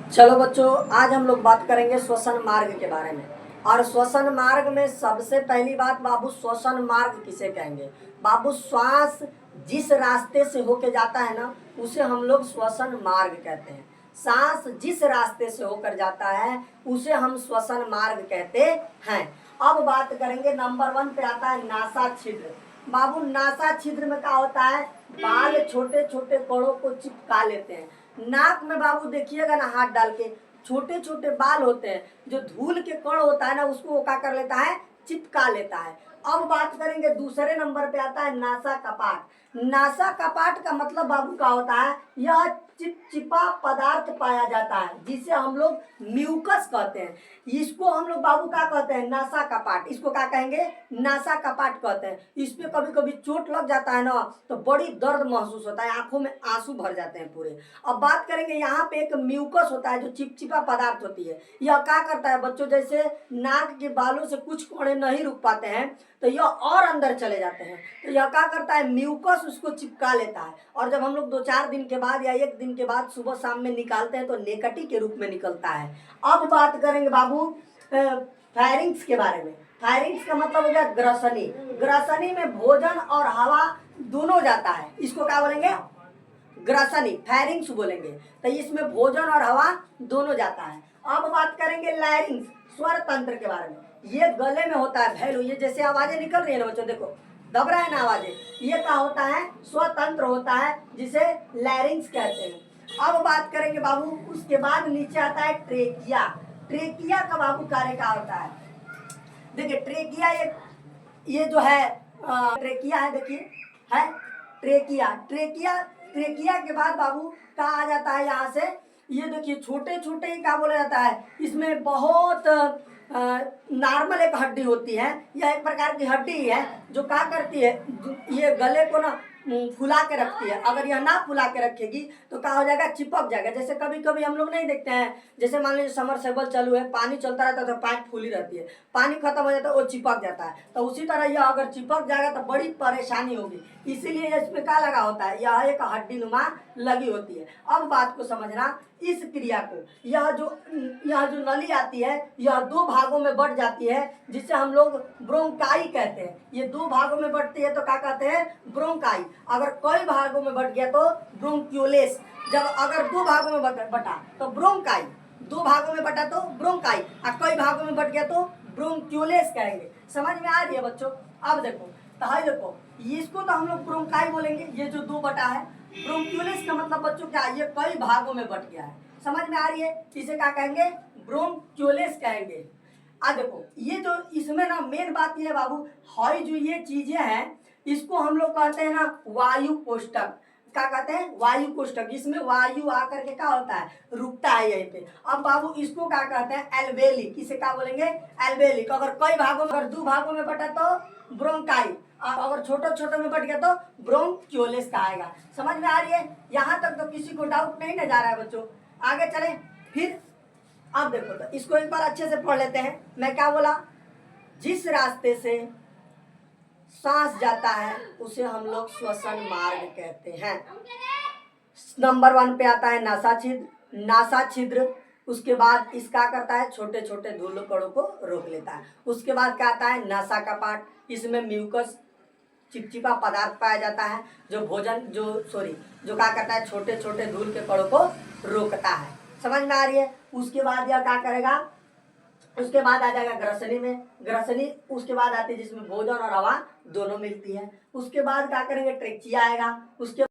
चलो बच्चों, आज हम लोग बात करेंगे श्वसन मार्ग के बारे में। और श्वसन मार्ग में सबसे पहली बात बाबू, श्वसन मार्ग किसे कहेंगे? बाबू, श्वास जिस रास्ते से होके जाता है ना, उसे हम लोग श्वसन मार्ग कहते हैं। सांस जिस रास्ते से होकर जाता है उसे हम श्वसन मार्ग कहते हैं। अब बात करेंगे, नंबर 1 पे आता है नासा छिद्र। बाबू, नासा छिद्र में क्या होता है? बाल छोटे छोटे कणों को चिपका लेते हैं। नाक में बाबू देखिएगा ना, हाथ डाल के छोटे छोटे बाल होते हैं, जो धूल के कण होता है ना, उसको वो क्या कर लेता है? चिपका लेता है। अब बात करेंगे, दूसरे नंबर पे आता है नासा कपाट। नासा कपाट का मतलब बाबू क्या होता है? यह चिपचिपा पदार्थ पाया जाता है जिसे हम लोग म्यूकस कहते हैं। इसको हम लोग बाबू क्या कहते हैं? नासा कपाट। इसको क्या कहेंगे? नासा कपाट कहते हैं। इस पे कभी कभी चोट लग जाता है ना, तो बड़ी दर्द महसूस होता है, आंखों में आंसू भर जाते हैं पूरे। अब बात करेंगे, यहाँ पे एक म्यूकस होता है जो चिपचिपा पदार्थ होती है। यह क्या करता है बच्चों? जैसे नाक के बालों से कुछ कण नहीं रुक पाते हैं तो यह और अंदर चले जाते हैं, तो यह क्या करता है? म्यूकस उसको चिपका लेता है। और जब हम लोग 2-4 दिन के बाद या 1 दिन के बाद सुबह शाम में निकालते हैं तो नेकटी के रूप में निकलता है। अब बात करेंगे बाबू फायरिंग्स के बारे में। फायरिंग्स का मतलब हो गया ग्रसनी। ग्रसनी में भोजन और हवा दोनों जाता है, इसको क्या बोलेंगे? ग्रसनी, फायरिंग्स बोलेंगे। तो इसमें भोजन और हवा दोनों जाता है। अब बात करेंगे लैरिंग्स, स्वर तंत्र के बारे में। ये गले में होता है वैल्यू, ये जैसे आवाजें निकल रही है ना बच्चों, देखो दब रहा है ना आवाजें, ये क्या होता है? स्वतंत्र होता है, जिसे लैरिंग्स कहते हैं। अब बात करेंगे बाबू, उसके बाद नीचे आता है ट्रेकिया। ट्रेकिया का बाबू कार्य क्या होता है? देखिए ट्रेकिया, ये जो है ट्रेकिया है, देखिए है ट्रेकिया। ट्रेकिया ट्रेकिया के बाद बाबू कहा आ जाता है यहाँ से, ये देखिए छोटे छोटे ही क्या बोला जाता है, इसमें बहुत नॉर्मल एक हड्डी होती है। यह एक प्रकार की हड्डी है जो क्या करती है, ये गले को ना फुला के रखती है। अगर यह ना फुला के रखेगी तो क्या हो जाएगा? चिपक जाएगा। जैसे कभी कभी हम लोग नहीं देखते हैं, जैसे मान लीजिए समरसेबल चालू है, पानी चलता रहता है तो पाइप फूली रहती है, पानी खत्म हो जाता है वो चिपक जाता है। तो उसी तरह यह अगर चिपक जाएगा तो बड़ी परेशानी होगी, इसीलिए इसमें क्या लगा होता है? यह एक हड्डी नुमा लगी होती है। अब बात को समझना, इस क्रिया को, यह जो नली आती है यह 2 भागों में बढ़ जाती है, जिसे हम लोग ब्रोंकाई कहते हैं। ये 2 भागों में बढ़ती है तो क्या कहते हैं? ब्रोंकाई। अगर कई भागों में बढ़ गया तो ब्रोंक्यूलेस। जब अगर 2 भागों में बटा तो ब्रोंकाई, 2 भागों में बटा तो ब्रोंकाई, और कई भागों में बढ़ गया तो ब्रोंक्यूलेस कहेंगे। समझ में आ रही है बच्चों? अब देखो, देखो इसको तो हम लोग ब्रोंकाई बोलेंगे, ये जो 2 बटा है। ब्रोंक्यूलेस का मतलब बच्चों क्या? ये कई भागों में बट गया है। समझ में आ रही है? इसे क्या कहेंगे? ब्रोंक्यूलेस कहेंगे। देखो ये जो इसमें ना मेन बात ये है बाबू, हई जो ये चीजें हैं इसको हम लोग कहते हैं ना वायु कोष्ठक। क्या कहते हैं? वायु कोष्ठक। इसमें वायु आकर के क्या होता है? रुकता है यहीं पे। अब बाबू इसको क्या कहते हैं? एल्वेलिक। इसे क्या बोलेंगे? एल्वेलिक। अगर कई भागों में, अगर 2 भागों में बटा तो ब्रोंकाई, अगर छोटे छोटे में बट गया तो ब्रोंक्यूलेस कहेगा। समझ में आ रही है? यहाँ तक तो किसी को डाउट नहीं ना जा रहा है बच्चों? आगे चले फिर। अब देखो तो इसको एक बार अच्छे से पढ़ लेते हैं। मैं क्या बोला? जिस रास्ते से सांस जाता है उसे हम लोग श्वसन मार्ग कहते हैं। नंबर 1 पे आता है नासा छिद्र। नासा छिद्र, उसके बाद इसका करता है छोटे छोटे धूल कणों को रोक लेता है। उसके बाद क्या आता है? नासा कपाट। इसमें म्यूकस चिपचिपा पदार्थ पाया जाता है जो जो क्या करता है? छोटे छोटे धूल के कणों को रोकता है। समझ में आ रही है? उसके बाद यह क्या करेगा? उसके बाद आ जाएगा ग्रसनी में। ग्रसनी उसके बाद आती है जिसमें भोजन और हवा दोनों मिलती है। उसके बाद क्या करेंगे? ट्रेकिया आएगा। उसके